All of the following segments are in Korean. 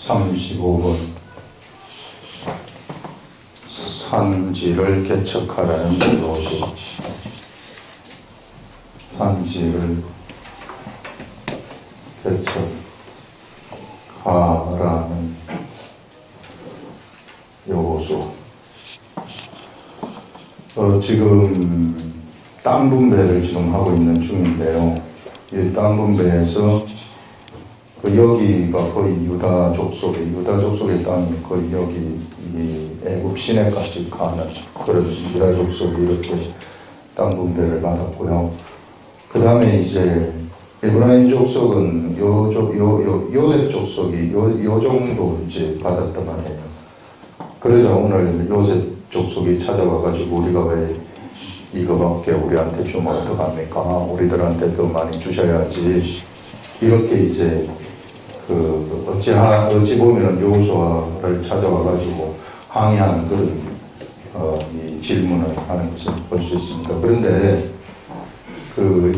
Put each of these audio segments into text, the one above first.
35번 산지를 개척하라는 요소. 산지를 개척하라는 요소. 지금 땅 분배를 지금 하고 있는 중인데요. 이 땅 분배에서 여기가 거의 유다 족속의 땅이 거의 여기 이 애굽 시내까지 가는 그런 유다 족속이 이렇게 땅 분배를 받았고요. 그 다음에 이제 에브라임 족속은 요셉 족속이 요 정도 이제 받았단 말이에요. 그래서 오늘 요셉 족속이 찾아와가지고 우리가 왜 이거밖에 우리한테 주면 어떡합니까? 우리들한테 더 많이 주셔야지. 이렇게 이제 어찌 보면은 여호수아를 찾아와가지고 항의하는 그런 이 질문을 하는 것을 볼 수 있습니다. 그런데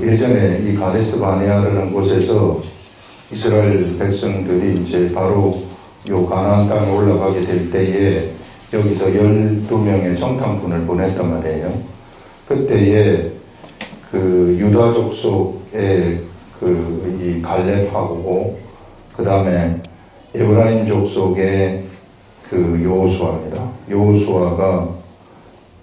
예전에 이 가데스 바네아라는 곳에서 이스라엘 백성들이 이제 바로 요 가나안 땅에 올라가게 될 때에 여기서 12명의 정탐꾼을 보냈단 말이에요. 그때에 유다 족속의 이 갈렙하고 그 다음에 에브라임 족속의 여호수아입니다. 여호수아가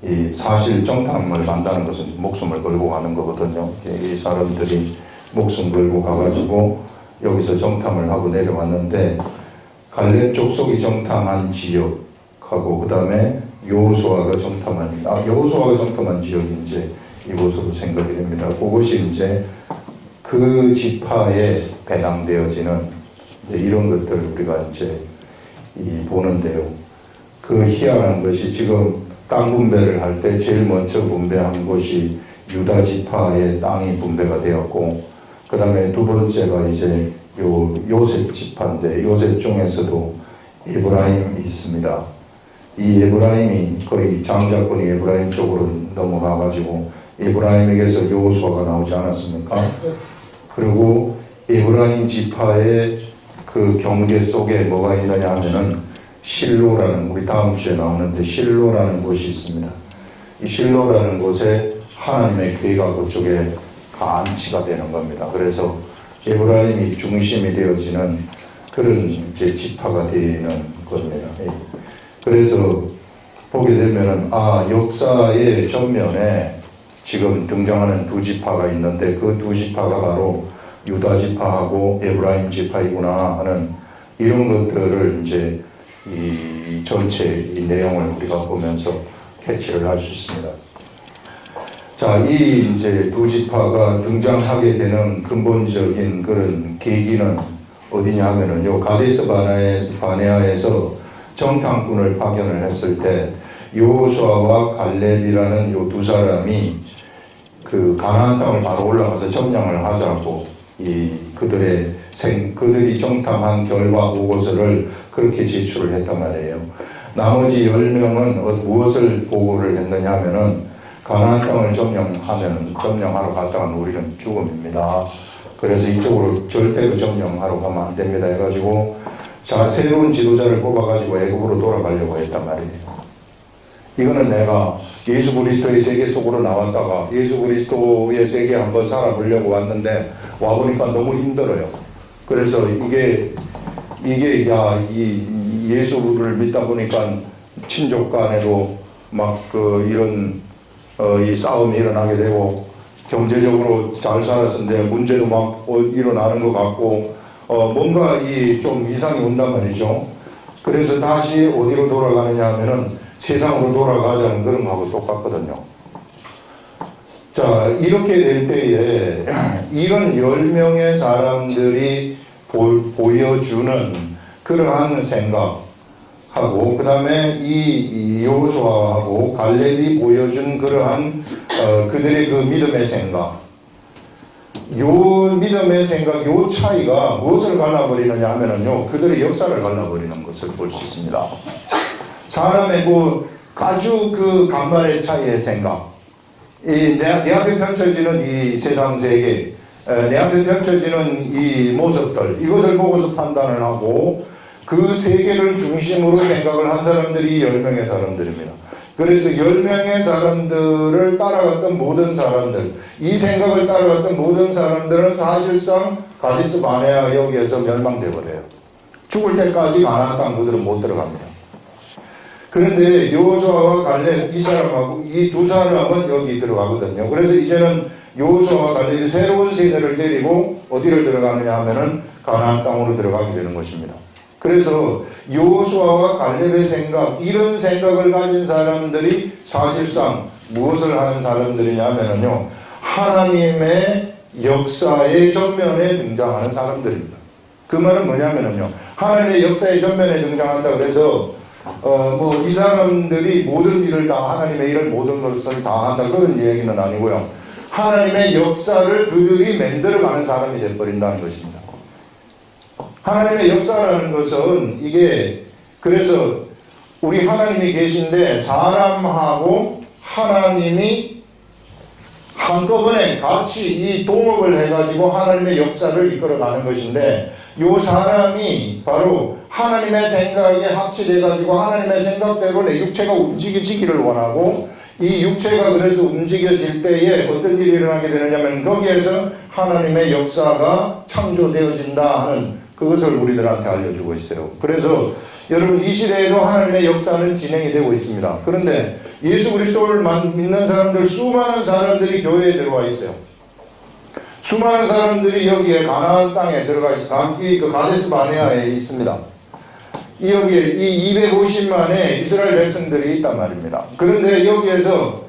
이 사실 정탐을 한다는 것은 목숨을 걸고 가는 거거든요. 이 사람들이 목숨 걸고 가가지고 여기서 정탐을 하고 내려왔는데 갈렙 족속이 정탐한 지역하고 그 다음에 여호수아가 정탐한 지역이 이제 이곳으로 생각이 됩니다. 그것이 이제 그 지파에 배당되어지는 이런 것들을 우리가 이제 보는데요. 희한한 것이 지금 땅 분배를 할 때 제일 먼저 분배한 것이 유다 지파의 땅이 분배가 되었고, 그 다음에 두 번째가 이제 요셉 지파인데, 요셉 중에서도 에브라임이 있습니다. 이 에브라임이 거의 장자권이 에브라임 쪽으로 넘어가가지고 에브라임에게서 여호수아가 나오지 않았습니까? 그리고 에브라임 지파의 경계 속에 뭐가 있느냐 하면은 실로라는, 우리 다음 주에 나오는데 실로라는 곳이 있습니다. 이 실로라는 곳에 하나님의 교회가 그쪽에 안치가 되는 겁니다. 그래서 에브라임이 중심이 되어지는 그런 이제 지파가 되는 겁니다. 그래서 보게 되면은 역사의 전면에 지금 등장하는 두 지파가 있는데 그 두 지파가 바로 유다 지파하고 에브라임 지파이구나 하는 이런 것들을 이제 이 전체 이 내용을 우리가 보면서 캐치를 할 수 있습니다. 자, 이 이제 두 지파가 등장하게 되는 근본적인 그런 계기는 어디냐 하면은 요 가데스 바네아에서 정탐꾼을 파견을 했을 때 여호수아와 갈렙이라는 요 두 사람이 가나안 땅을 바로 올라가서 점령을 하자고 그들이 정탐한 결과 보고서를 그렇게 제출을 했단 말이에요. 나머지 10명은 무엇을 보고를 했느냐 하면은 가나안 땅을 점령하러 갔다가 우리는 죽음입니다. 그래서 이쪽으로 절대로 점령하러 가면 안 됩니다 해가지고 새로운 지도자를 뽑아가지고 애굽으로 돌아가려고 했단 말이에요. 이거는 내가 예수 그리스도의 세계 속으로 나왔다가 예수 그리스도의 세계에 한번 살아보려고 왔는데 와보니까 너무 힘들어요. 그래서 이게 이 예수를 믿다 보니까 친족 간에도 막 이런 이 싸움이 일어나게 되고 경제적으로 잘 살았는데 문제도 막 일어나는 것 같고 뭔가 좀 이상이 온단 말이죠. 그래서 다시 어디로 돌아가느냐 하면은 세상으로 돌아가자는 그런 거하고 똑같거든요. 자, 이렇게 될 때에 이런 10명의 사람들이 보여주는 그러한 생각하고 그 다음에 이 여호수아하고 갈렙이 보여준 그러한 그들의 그 믿음의 생각, 요 믿음의 생각, 요 차이가 무엇을 갈라버리느냐 하면은요, 그들의 역사를 갈라버리는 것을 볼 수 있습니다. 사람의 아주 간발의 차이의 생각, 내 앞에 펼쳐지는 이 세상 세계, 내 앞에 펼쳐지는 이 모습들, 이것을 보고서 판단을 하고 그 세계를 중심으로 생각을 한 사람들이 10명의 사람들입니다. 그래서 10명의 사람들을 따라갔던 모든 사람들, 이 생각을 따라갔던 모든 사람들은 사실상 가데스 바네아 여기에서 멸망돼 버려요. 죽을 때까지 가나안 땅 그들은 못 들어갑니다. 그런데 여호수아와 갈렙 이 사람하고 이 두 사람은 여기 들어가거든요. 그래서 이제는 여호수아와 갈렙이 새로운 세대를 데리고 어디를 들어가느냐 하면은 가나안 땅으로 들어가게 되는 것입니다. 그래서 여호수아와 갈렙의 생각, 이런 생각을 가진 사람들이 사실상 무엇을 하는 사람들이냐면요, 하나님의 역사의 전면에 등장하는 사람들입니다. 그 말은 뭐냐면요, 하나님의 역사의 전면에 등장한다 그래서 이 사람들이 모든 일을 다, 하나님의 일을 모든 것을 다 한다 그런 얘기는 아니고요, 하나님의 역사를 그들이 만들어가는 사람이 되어버린다는 것입니다. 하나님의 역사라는 것은 이게, 그래서 우리 하나님이 계신데 사람하고 하나님이 한꺼번에 같이 이 동업을 해가지고 하나님의 역사를 이끌어가는 것인데, 이 사람이 바로 하나님의 생각에 합치돼가지고 하나님의 생각대로 내 육체가 움직여지기를 원하고, 이 육체가 그래서 움직여질 때에 어떤 일이 일어나게 되느냐면 거기에서 하나님의 역사가 창조되어진다 하는 그것을 우리들한테 알려주고 있어요. 그래서 여러분, 이 시대에도 하나님의 역사는 진행이 되고 있습니다. 그런데 예수 그리스도를 믿는 사람들, 수많은 사람들이 교회에 들어와 있어요. 수많은 사람들이 여기에 가나안 땅에 들어가 있어요. 그 가데스 바네아에 있습니다. 여기에 이 250만의 이스라엘 백성들이 있단 말입니다. 그런데 여기에서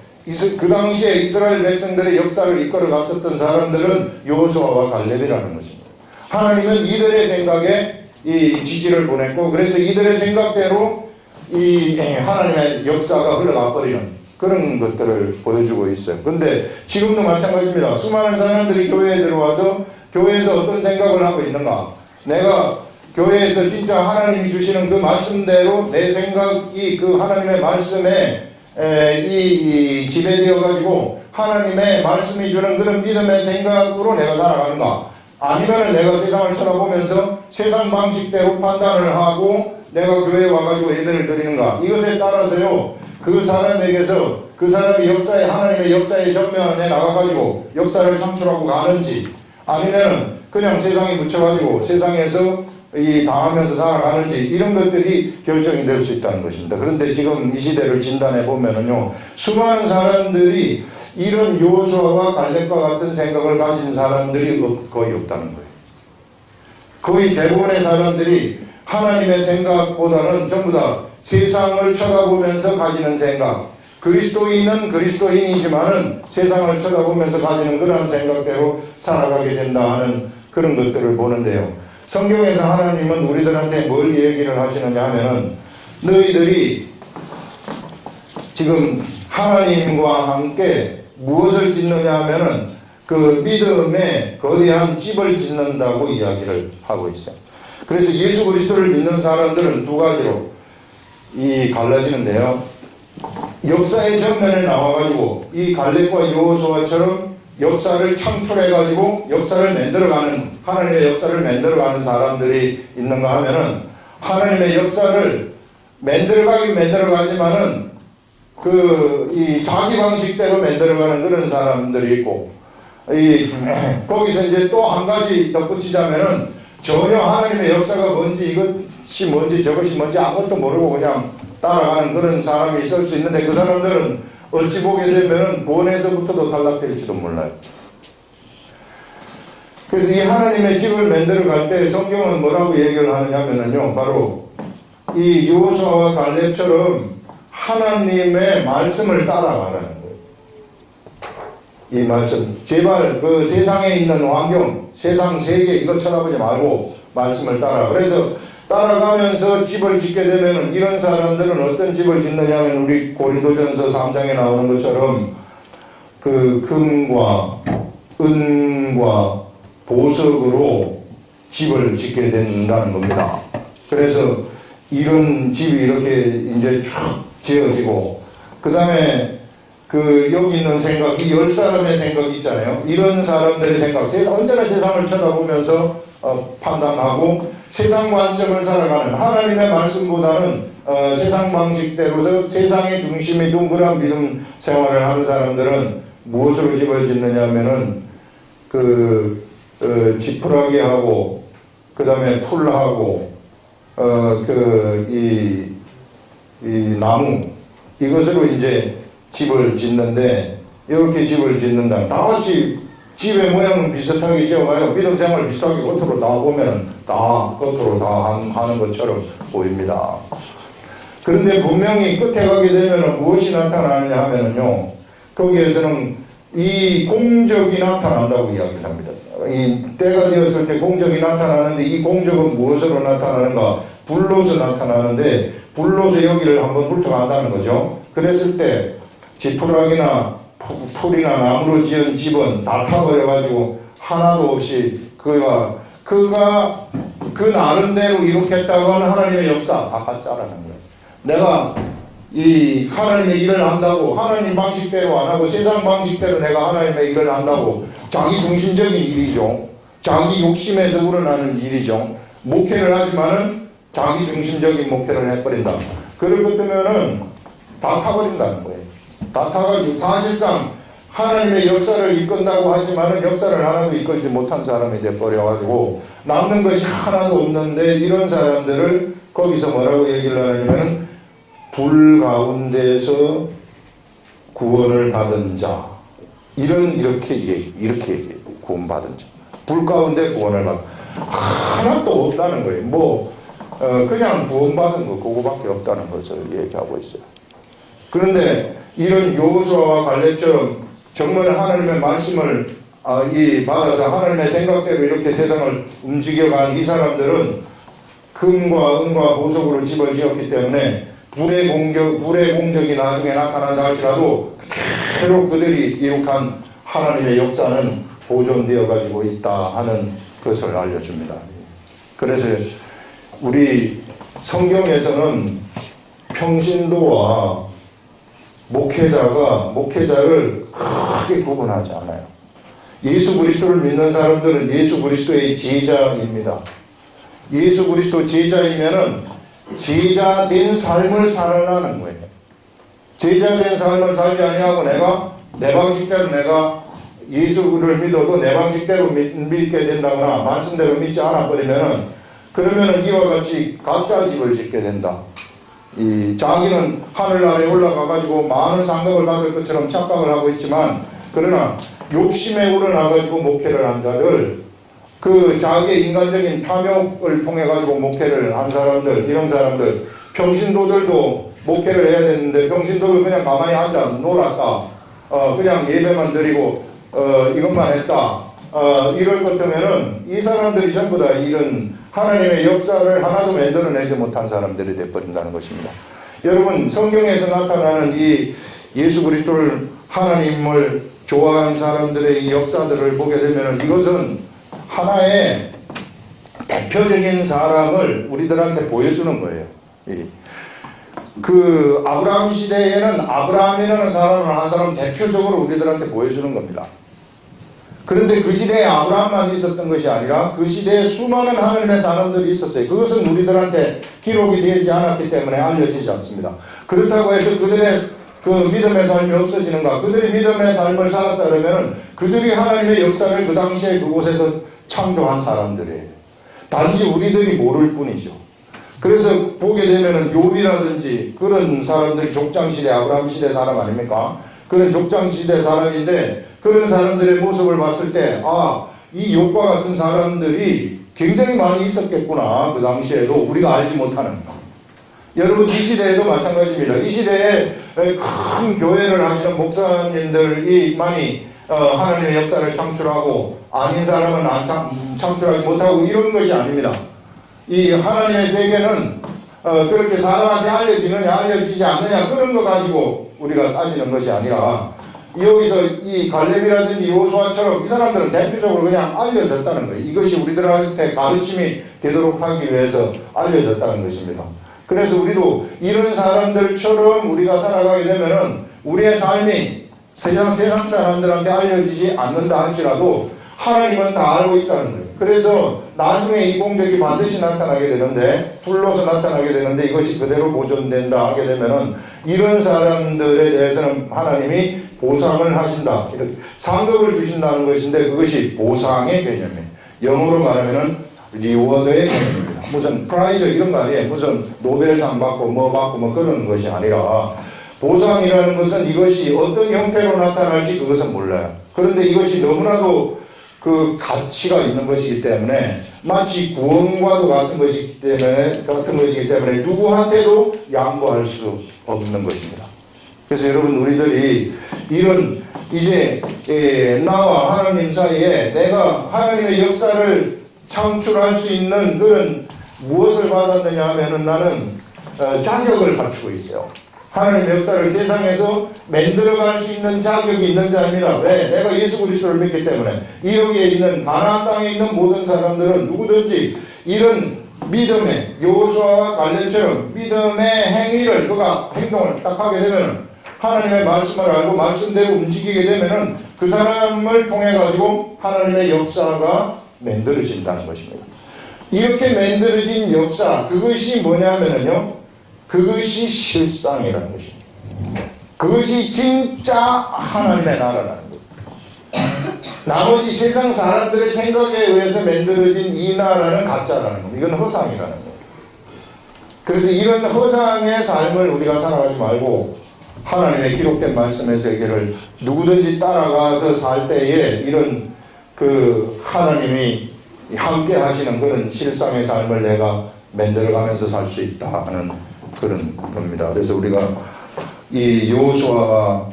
그 당시에 이스라엘 백성들의 역사를 이끌어 갔었던 사람들은 여호수아와 갈렙이라는 것입니다. 하나님은 이들의 생각에 이 지지를 보냈고, 그래서 이들의 생각대로 이 하나님의 역사가 흘러가 버리는 그런 것들을 보여주고 있어요. 근데 지금도 마찬가지입니다. 수많은 사람들이 교회에 들어와서 교회에서 어떤 생각을 하고 있는가? 내가 교회에서 진짜 하나님이 주시는 그 말씀대로 내 생각이 그 하나님의 말씀에 지배되어 가지고 하나님의 말씀이 주는 그런 믿음의 생각으로 내가 살아가는가? 아니면 내가 세상을 쳐다보면서 세상 방식대로 판단을 하고 내가 교회에 와가지고 예배를 드리는가? 이것에 따라서요, 그 사람에게서 그 사람이 하나님의 역사의 전면에 나가가지고 역사를 창출하고 가는지, 아니면 그냥 세상에 묻혀가지고 세상에서 당하면서 살아가는지, 이런 것들이 결정이 될 수 있다는 것입니다. 그런데 지금 이 시대를 진단해 보면은요, 수많은 사람들이 이런 여호수아와 갈렙과 같은 생각을 가진 사람들이 거의 없다는 거예요. 거의 대부분의 사람들이 하나님의 생각보다는 전부 다 세상을 쳐다보면서 가지는 생각, 그리스도인은 그리스도인이지만은 세상을 쳐다보면서 가지는 그런 생각대로 살아가게 된다 하는 그런 것들을 보는데요. 성경에서 하나님은 우리들한테 뭘 얘기를 하시느냐 하면은, 너희들이 지금 하나님과 함께 무엇을 짓느냐 하면은 그 믿음의 거대한 집을 짓는다고 이야기를 하고 있어요. 그래서 예수 그리스도를 믿는 사람들은 두 가지로 갈라지는데요. 역사의 전면에 나와가지고 이 갈렙과 여호수아처럼 역사를 창출해가지고 역사를 만들어가는, 하나님의 역사를 만들어가는 사람들이 있는가 하면은, 하나님의 역사를 만들어가지만은 자기 방식대로 만들어가는 그런 사람들이 있고, 거기서 이제 또 한 가지 덧붙이자면은, 전혀 하나님의 역사가 뭔지, 이것이 뭔지 저것이 뭔지 아무것도 모르고 그냥 따라가는 그런 사람이 있을 수 있는데, 그 사람들은 어찌 보게 되면은 구원에서부터도 탈락될지도 몰라요. 그래서 이 하나님의 집을 만들어갈 때 성경은 뭐라고 얘기를 하느냐면요, 바로 이 여호수아와 갈렙처럼 하나님의 말씀을 따라가라는 거예요. 이 말씀, 제발 그 세상에 있는 환경, 세상 세계 이거 쳐다보지 말고 말씀을 따라. 그래서 따라가면서 집을 짓게 되면 이런 사람들은 어떤 집을 짓느냐면, 우리 고린도전서 3장에 나오는 것처럼 그 금과 은과 보석으로 집을 짓게 된다는 겁니다. 그래서 이런 집이 이렇게 이제 쫙 지어지고, 그 다음에 여기 있는 생각, 이 10사람의 생각이 있잖아요. 이런 사람들의 생각, 언제나 세상을 쳐다보면서 판단하고 세상 관점을 살아가는 하나님의 말씀보다는 세상 방식대로서 세상의 중심이 둥그런 믿음 생활을 하는 사람들은 무엇으로 집을 짓느냐 하면은 지푸라기 하고 그 다음에 풀하고 이 나무 이것으로 이제 집을 짓는데 이렇게 집을 짓는다. 다 같이 집의 모양은 비슷하게 지어가요. 믿음 생활 비슷하게 겉으로 다 보면은 다 겉으로 다 하는 것처럼 보입니다. 그런데 분명히 끝에 가게 되면은 무엇이 나타나느냐 하면은요, 거기에서는 이 공적이 나타난다고 이야기를 합니다. 이 때가 되었을 때 공적이 나타나는데 이 공적은 무엇으로 나타나는가? 불로서 나타나는데 불로서 여기를 한번 훑어간다는 거죠. 그랬을 때 지푸라기나 풀이나 나무로 지은 집은 다 타버려가지고 하나도 없이 그가 그 나름대로 이룩했다고 하는 하나님의 역사 다 가짜라는 거예요. 내가 이 하나님의 일을 한다고 하나님 방식대로 안 하고 세상 방식대로 내가 하나님의 일을 한다고 자기 중심적인 일이죠. 자기 욕심에서 우러나는 일이죠. 목회를 하지만은 자기 중심적인 목회를 해버린다. 그럴 것 때문에는 다 타버린다는 거예요. 다 타가지고 사실상 하나님의 역사를 이끈다고 하지만은 역사를 하나도 이끌지 못한 사람이 돼버려가지고 남는 것이 하나도 없는데 이런 사람들을 거기서 뭐라고 얘기를 하냐면은 불 가운데서 구원을 받은 자 이렇게 얘기해요. 구원받은 자 불 가운데 구원을 받은 하나도 없다는 거예요. 그냥 구원받은 거 그거밖에 없다는 것을 얘기하고 있어요. 그런데 이런 여호수아와 갈렙처럼 정말 하나님의 말씀을 받아서 하나님의 생각대로 이렇게 세상을 움직여간 이 사람들은 금과 은과 보석으로 집을 지었기 때문에 불의 공적이 나중에 나타난다 할지라도 그대로 그들이 이룩한 하나님의 역사는 보존되어 가지고 있다 하는 것을 알려줍니다. 그래서 우리 성경에서는 평신도와 목회자를 크게 구분하지 않아요. 예수 그리스도를 믿는 사람들은 예수 그리스도의 제자입니다. 예수 그리스도 제자이면은 제자된 삶을 살아가는 거예요. 제자된 삶을 살지 아니하고 내가 내 방식대로 내가 예수를 믿어도 내 방식대로 믿게 된다거나 말씀대로 믿지 않아 버리면은 그러면은 이와 같이 가짜 집을 짓게 된다. 자기는 하늘 아래 올라가 가지고 많은 상급을 받을 것처럼 착각을 하고 있지만 그러나 욕심에 우러나 가지고 목회를 한 자들 자기의 인간적인 탐욕을 통해 가지고 목회를 한 사람들 이런 사람들 평신도들도 목회를 해야 되는데 평신도들 그냥 가만히 앉아 놀았다 그냥 예배만 드리고 이것만 했다 이럴 것 때문에는 이 사람들이 전부 다 이런 하나님의 역사를 하나도 만들어내지 못한 사람들이 되어버린다는 것입니다. 여러분 성경에서 나타나는 이 예수 그리스도를 하나님을 좋아하는 사람들의 이 역사들을 보게 되면 이것은 하나의 대표적인 사람을 우리들한테 보여주는 거예요. 아브라함 시대에는 아브라함이라는 사람을 한 사람 대표적으로 우리들한테 보여주는 겁니다. 그런데 그 시대에 아브라함만 있었던 것이 아니라 그 시대에 수많은 하나님의 사람들이 있었어요. 그것은 우리들한테 기록이 되지 않았기 때문에 알려지지 않습니다. 그렇다고 해서 그들의 믿음의 삶이 없어지는가? 그들이 믿음의 삶을 살았다 그러면 그들이 하나님의 역사를 그 당시에 그곳에서 창조한 사람들이에요. 단지 우리들이 모를 뿐이죠. 그래서 보게 되면은 욥이라든지 그런 사람들이 족장시대 아브라함 시대 사람 아닙니까? 그런 족장시대 사람인데 그런 사람들의 모습을 봤을 때 이 욥과 같은 사람들이 굉장히 많이 있었겠구나. 그 당시에도 우리가 알지 못하는 여러분 이 시대에도 마찬가지입니다. 이 시대에 큰 교회를 하시는 목사님들이 많이 하나님의 역사를 창출하고 아닌 사람은 창출하지 못하고 이런 것이 아닙니다. 이 하나님의 세계는 그렇게 사람한테 알려지느냐 알려지지 않느냐 그런 거 가지고 우리가 따지는 것이 아니라 여기서 이 갈렙이라든지 여호수아처럼 이 사람들은 대표적으로 그냥 알려졌다는 거예요. 이것이 우리들한테 가르침이 되도록 하기 위해서 알려졌다는 것입니다. 그래서 우리도 이런 사람들처럼 우리가 살아가게 되면은 우리의 삶이 세상 사람들한테 알려지지 않는다 할지라도 하나님은 다 알고 있다는 거예요. 그래서 나중에 이 공적이 반드시 나타나게 되는데, 불로서 나타나게 되는데 이것이 그대로 보존된다 하게 되면은 이런 사람들에 대해서는 하나님이 보상을 하신다. 이렇게 상급을 주신다는 것인데 그것이 보상의 개념이에요. 영어로 말하면은 리워드의 개념입니다. 무슨 프라이즈 이런 거 아니에요. 무슨 노벨상 받고 뭐 그런 것이 아니라 보상이라는 것은 이것이 어떤 형태로 나타날지 그것은 몰라요. 그런데 이것이 너무나도 그 가치가 있는 것이기 때문에 마치 구원과도 같은 것이기 때문에 누구한테도 양보할 수 없는 것입니다. 그래서 여러분 우리들이 이런 이제 나와 하나님 사이에 내가 하나님의 역사를 창출할 수 있는 그런 무엇을 받았느냐 하면은 나는 자격을 갖추고 있어요. 하나님의 역사를 세상에서 만들어갈 수 있는 자격이 있는 자입니다. 왜? 내가 예수 그리스도를 믿기 때문에. 여기에 있는 가나안 땅에 있는 모든 사람들은 누구든지 이런 믿음의 여호수아와 갈렙처럼 믿음의 행위를 그가 행동을 딱 하게 되면 하나님의 말씀을 알고 말씀대로 움직이게 되면은 그 사람을 통해 가지고 하나님의 역사가 만들어진다는 것입니다. 이렇게 만들어진 역사, 그것이 뭐냐면요, 그것이 실상이라는 것입니다. 그것이 진짜 하나님의 나라라는 것. 나머지 세상 사람들의 생각에 의해서 만들어진 이 나라는 가짜라는 겁니다. 이건 허상이라는 거예요. 그래서 이런 허상의 삶을 우리가 살아가지 말고 하나님의 기록된 말씀의 세계를 누구든지 따라가서 살 때에 이런 그 하나님이 함께 하시는 그런 실상의 삶을 내가 만들어가면서 살 수 있다 하는 그런 겁니다. 그래서 우리가 이 여호수아와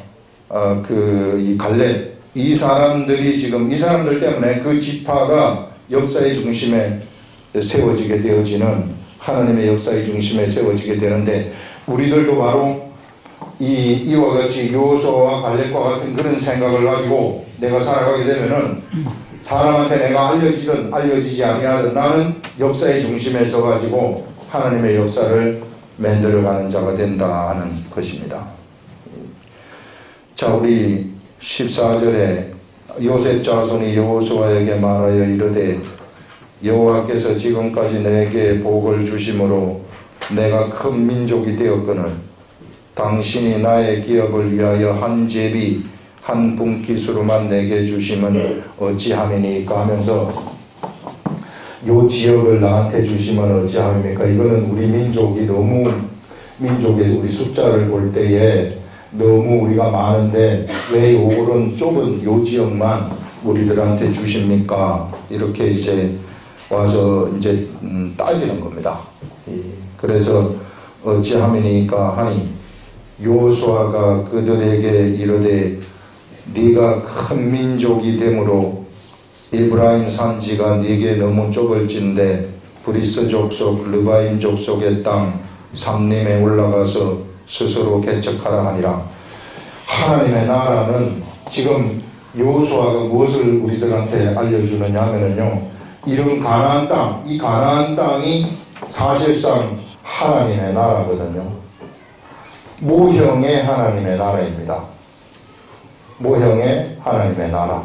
이 갈렙 이 사람들이 지금 이 사람들 때문에 그 지파가 역사의 중심에 세워지게 되어지는 하나님의 역사의 중심에 세워지게 되는데 우리들도 바로 이와 같이 여호수아와 갈렙과 같은 그런 생각을 가지고 내가 살아가게 되면은 사람한테 내가 알려지든 알려지지 아니하든 나는 역사의 중심에 서가지고 하나님의 역사를 만들어가는 자가 된다 하는 것입니다. 자, 우리 14절에 요셉 자손이 여호수아에게 말하여 이르되 여호와께서 지금까지 내게 복을 주심으로 내가 큰 민족이 되었거늘 당신이 나의 기업을 위하여 한 제비 한 분깃으로만 내게 주심은 어찌함이니까 하면서 요 지역을 나한테 주시면 어찌함입니까? 이거는 우리 민족이 너무 민족의 우리 숫자를 볼 때에 너무 우리가 많은데 왜 요런 좁은 요 지역만 우리들한테 주십니까? 이렇게 이제 와서 이제 따지는 겁니다. 그래서 어찌함이니까 하니 여호수아가 그들에게 이르되 네가 큰 민족이 되므로 에브라임 산지가 네게 너무 좁을진데 브리스 족속 르바임 족속의 땅 삼림에 올라가서 스스로 개척하라 하니라. 하나님의 나라는 지금 여호수아가 무엇을 우리들한테 알려주느냐 하면은요, 이런 가나안 땅, 이 가나안 땅이 사실상 하나님의 나라거든요. 모형의 하나님의 나라입니다. 모형의 하나님의 나라.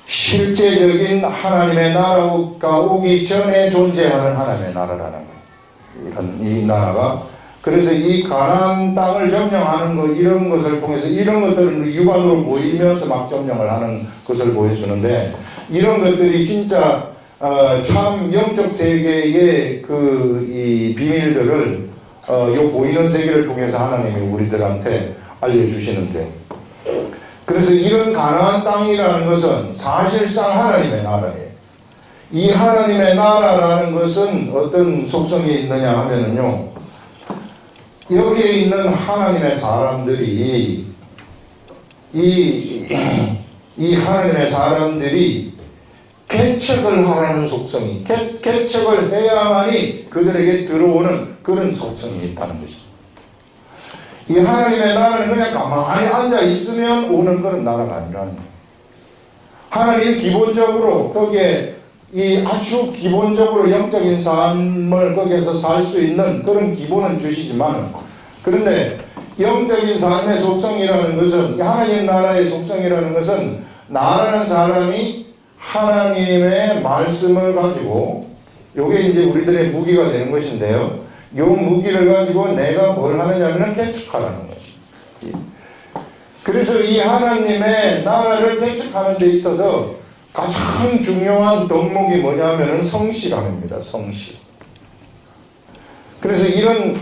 실제적인 하나님의 나라가 오기 전에 존재하는 하나님의 나라라는 거예요. 이 나라가. 그래서 이 가나안 땅을 점령하는 것, 이런 것을 통해서 이런 것들은 육안으로 보이면서 막 점령을 하는 것을 보여주는데, 이런 것들이 진짜 참 영적 세계의 이 비밀들을 요 보이는 세계를 통해서 하나님이 우리들한테 알려주시는데, 그래서 이런 가나안 땅이라는 것은 사실상 하나님의 나라예요. 이 하나님의 나라라는 것은 어떤 속성이 있느냐 하면은요, 여기에 있는 하나님의 사람들이 이 하나님의 사람들이 개척을 하라는 속성이, 개척을 해야만이 그들에게 들어오는 그런 속성이 있다는 것입니다. 이 하나님의 나라는 그냥 가만히 앉아 있으면 오는 그런 나라가 아니라는 거예요. 하나님이 기본적으로 거기에 이 아주 기본적으로 영적인 삶을 거기에서 살 수 있는 그런 기본은 주시지만, 그런데 영적인 삶의 속성이라는 것은, 하나님 나라의 속성이라는 것은 나라는 사람이 하나님의 말씀을 가지고, 요게 이제 우리들의 무기가 되는 것인데요. 요 무기를 가지고 내가 뭘 하느냐면 개척하라는 거예요. 그래서 이 하나님의 나라를 개척하는 데 있어서 가장 중요한 덕목이 뭐냐면은 성실함입니다. 성실. 그래서 이런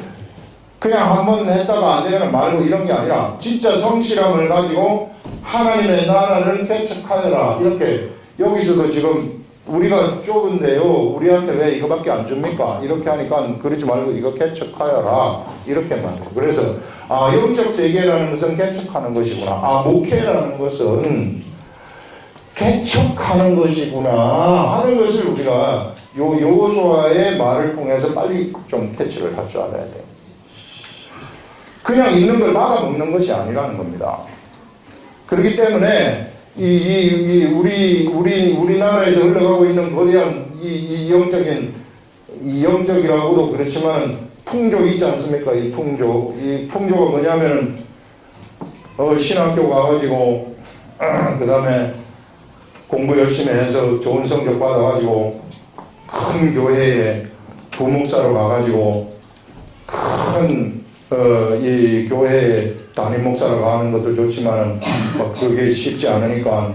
그냥 한번 했다가 안 되면 말고 이런 게 아니라 진짜 성실함을 가지고 하나님의 나라를 개척하여라. 이렇게 여기서도 지금 우리가 좁은데요. 우리한테 왜 이거밖에 안 줍니까? 이렇게 하니까 그러지 말고 이거 개척하여라. 이렇게 말해요. 그래서 영적 세계라는 것은 개척하는 것이구나. 목회라는 것은 개척하는 것이구나 하는 것을 우리가 여호수아의 말을 통해서 빨리 좀 캐치를 할 줄 알아야 돼요. 그냥 있는 걸 막아먹는 것이 아니라는 겁니다. 그렇기 때문에 우리나라에서 흘러가고 있는 거대한 이 영적이라고도 그렇지만 풍조 있지 않습니까? 이 풍조가 뭐냐면은 신학교 가가지고 그 다음에 공부 열심히 해서 좋은 성적 받아가지고 큰 교회에 부목사로 가가지고 큰 이 교회에 담임 목사로 가는 것도 좋지만 그게 쉽지 않으니까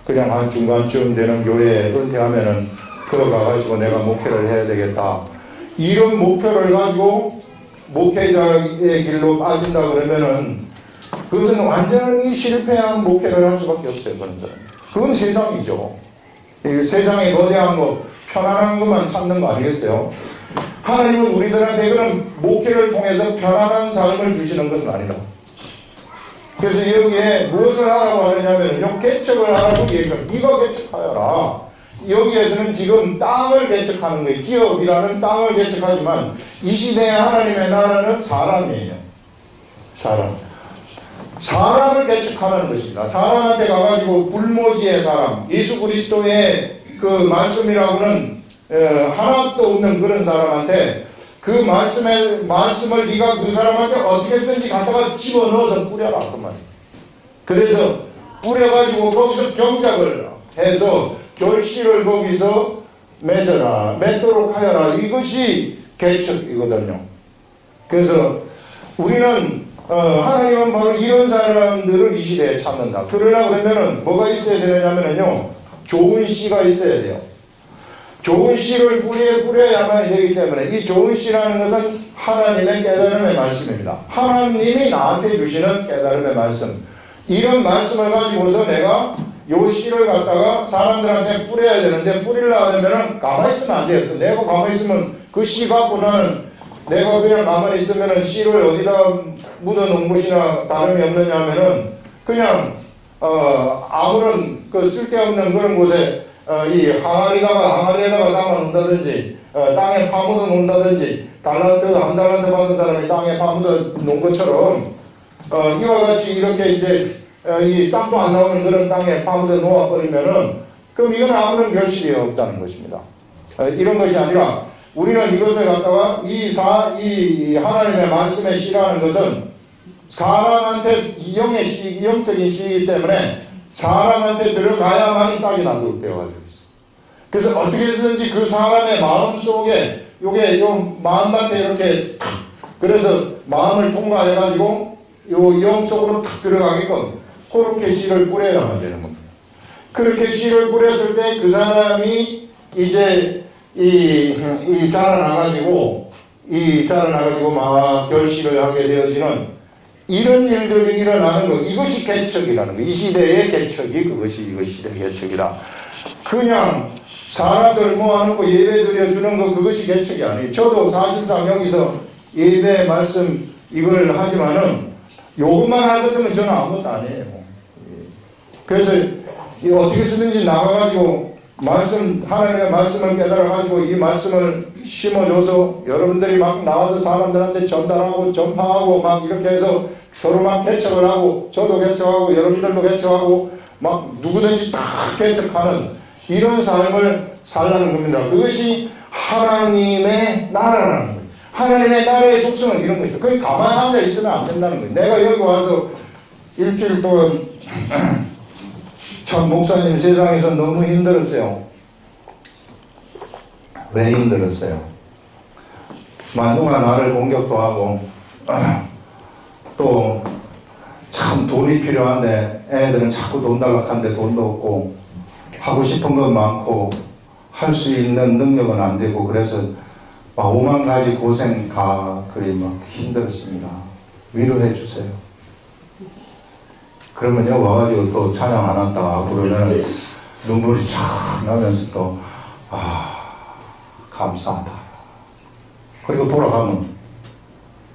그냥 한 중간쯤 되는 교회에 은퇴하면은 그거 가가지고 내가 목회를 해야 되겠다. 이런 목표를 가지고 목회자의 길로 빠진다 그러면은 그것은 완전히 실패한 목회를 할 수밖에 없어요. 그런 사람. 그건 세상이죠. 세상에 거대한 거, 편안한 것만 찾는 거 아니겠어요? 하나님은 우리들한테 그런 목회를 통해서 편안한 삶을 주시는 것은 아니다. 그래서 여기에 무엇을 하라고 하느냐면 요 개척을 하라고 얘기해요. 이거 개척하여라. 여기에서는 지금 땅을 개척하는 거예요. 기업이라는 땅을 개척하지만 이 시대의 하나님의 나라는 사람이에요. 사람을 개척하라는 것입니다. 사람한테 가가지고 불모지의 사람, 예수 그리스도의 그 말씀이라고는 하나도 없는 그런 사람한테 그 말씀을 네가 그 사람한테 어떻게 쓰는지 갖다가 집어넣어서 뿌려라 그 말이에요. 그래서 뿌려가지고 거기서 경작을 해서 결실을 거기서 맺도록 하여라. 이것이 개척이거든요. 그래서 우리는 하나님은 바로 이런 사람들을 이 시대에 찾는다. 그러려고 그러면은 뭐가 있어야 되느냐면요, 좋은 씨가 있어야 돼요. 좋은 씨를 뿌려야만 되기 때문에 이 좋은 씨라는 것은 하나님의 깨달음의 말씀입니다. 하나님이 나한테 주시는 깨달음의 말씀. 이런 말씀을 가지고서 내가 요 씨를 갖다가 사람들한테 뿌려야 되는데 뿌리려고 하면은 가만히 있으면 안 돼요. 내가 가만히 있으면 그 씨 갖고는 내가 그냥 가만히 있으면은 씨를 어디다 묻어 놓은 것이나 다름이 없느냐 하면은 그냥 아무런 그 쓸데없는 그런 곳에 이 항아리에다가 담아 놓는다든지 땅에 파묻어 놓는다든지 한 달란트 받은 사람이 땅에 파묻어 놓은 것처럼 이와 같이 이렇게 이제 이 싹도 안 나오는 그런 땅에 파묻어 놓아버리면은 그럼 이건 아무런 결실이 없다는 것입니다. 이런 것이 아니라 우리는 이것을 갖다가 이 하나님의 말씀의 씨라는 것은 사람한테 영적인 씨이기 때문에 사람한테 들어가야만이 싹이 나도록 되어가지고 있어. 그래서 어떻게 해서든지 그 사람의 마음 속에 요 마음밭에 이렇게 그래서 마음을 통과해가지고 요 영 속으로 탁 들어가게끔 그렇게 씨를 뿌려야만 되는 겁니다. 그렇게 씨를 뿌렸을 때 그 사람이 이제 자라나가지고 막 결실을 하게 되어지는 이런 일들이 일어나는 것, 이것이 개척이라는 거. 이 시대의 개척이 이것이 시대의 개척이다. 그냥 사람들 모아놓고 예배 드려주는 거, 그것이 개척이 아니에요. 저도 사실상 여기서 예배 말씀 이걸 하지만은 요것만 할 것 같으면 저는 아무것도 아니에요. 그래서 어떻게 쓰든지 나가가지고 하나님의 말씀을 깨달아가지고 이 말씀을 심어줘서 여러분들이 막 나와서 사람들한테 전달하고 전파하고 막 이렇게 해서 서로 막 개척을 하고 저도 개척하고 여러분들도 개척하고 막 누구든지 다 개척하는 이런 삶을 살라는 겁니다. 그것이 하나님의 나라라는 거예요. 하나님의 나라의 속성은 이런 것이죠. 그게 가만히 앉아 있으면 안 된다는 거예요. 내가 여기 와서 일주일 동안 참 목사님 세상에서 너무 힘들었어요. 왜 힘들었어요? 누가 나를 공격도 하고 또 참 돈이 필요한데 애들은 자꾸 돈 달라고 하는데 돈도 없고 하고 싶은 건 많고 할 수 있는 능력은 안 되고 그래서 막 5만 가지 고생 다 그리 막 힘들었습니다. 위로해 주세요. 그러면요 와가지고 또 찬양 안 한다 그러면 눈물이 쫙 나면서 또 감사하다. 그리고 돌아가면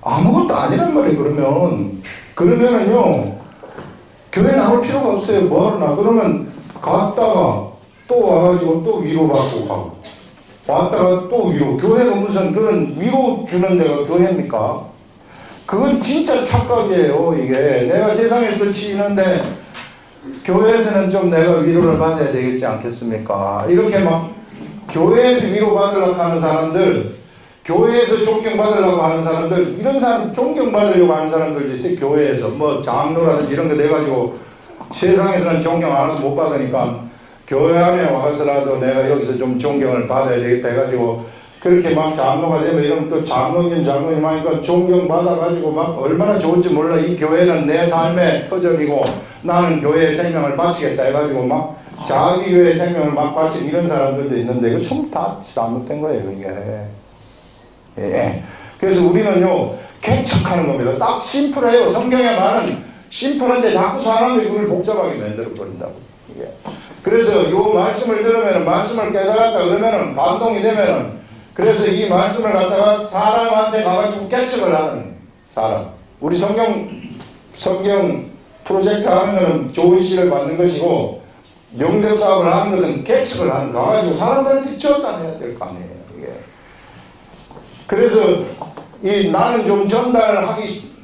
아무것도 아니란 말이에요. 그러면은요 교회 나올 필요가 없어요. 뭐하나 그러면 갔다가 또 와가지고 또 위로받고 가고 왔다가 또 위로. 교회가 무슨 그런 위로 주는 데가 교회입니까? 그건 진짜 착각이에요. 이게 내가 세상에서 치는데 교회에서는 좀 내가 위로를 받아야 되겠지 않겠습니까? 이렇게 막 교회에서 위로받으려고 하는 사람들, 교회에서 존경받으려고 하는 사람들, 이런 사람 존경받으려고 하는 사람들 있어요. 교회에서 뭐 장로라든지 이런 거 돼가지고 세상에서는 존경 안 하고 못 받으니까 교회 안에 와서라도 내가 여기서 좀 존경을 받아야 되겠다 해가지고 그렇게 막 장로가 되면 이러면 또 장로님 하니까 존경받아가지고 막 얼마나 좋은지 몰라. 이 교회는 내 삶의 터전이고 나는 교회의 생명을 바치겠다 해가지고 막 자기 교회의 생명을 막 바친 이런 사람들도 있는데 이거 좀 다 잘못된 거예요 이게. 예. 그래서 우리는요 개척하는 겁니다. 딱 심플해요. 성경의 말은 심플한데 자꾸 사람이 그걸 복잡하게 만들어 버린다고. 예. 그래서 요 말씀을 들으면 말씀을 깨달았다 그러면은 감동이 되면은 그래서 이 말씀을 갖다가 사람한테 가가지고 개척을 하는 사람. 우리 성경 프로젝트 하는 것은 좋은 시를 받는 것이고 영접 사업을 하는 것은 개척을 하는 거. 가가지고 사람들한테 전달해야 될 거 아니에요. 이게. 그래서 나는 좀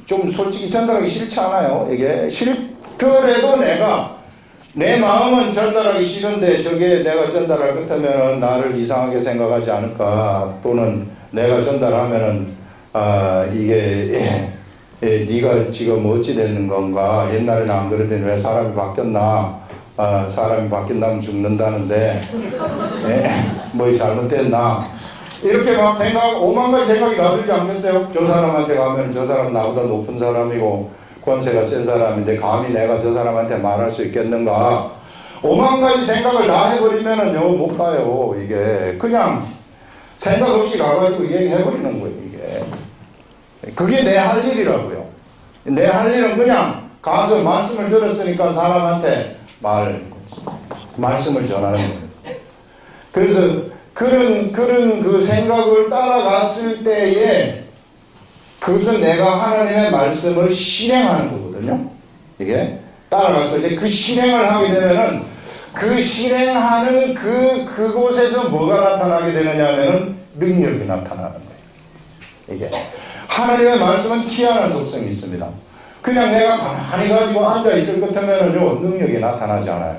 좀 솔직히 전달하기 싫지 않아요. 이게 싫더라도 내 마음은 전달하기 싫은데 저게 내가 전달할 것 같으면 나를 이상하게 생각하지 않을까. 또는 내가 전달하면은 이게 네가 지금 어찌 됐는 건가. 옛날에는 안 그러더니 왜 사람이 바뀌었나. 사람이 바뀐다면 죽는다는데 뭐 잘못됐나. 이렇게 막 오만 가지 생각이 나들지 않겠어요? 저 사람한테 가면 저 사람 나보다 높은 사람이고 권세가 센 사람인데 감히 내가 저 사람한테 말할 수 있겠는가. 오만 가지 생각을 다 해버리면은요 못 가요. 이게 그냥 생각 없이 가가지고 얘기해버리는 거예요. 이게 그게 내 할 일이라고요. 내 할 일은 그냥 가서 말씀을 들었으니까 사람한테 말씀을 전하는 거예요. 그래서 그런 그 생각을 따라갔을 때에 그것은 내가 하나님의 말씀을 실행하는 거거든요. 이게 따라갔을 때 그 실행을 하게 되면은 그 실행하는 그곳에서 뭐가 나타나게 되느냐 하면은 능력이 나타나는 거예요. 이게 하나님의 말씀은 희한한 속성이 있습니다. 그냥 내가 가만히 가지고 앉아 있을 것 같으면은요 능력이 나타나지 않아요.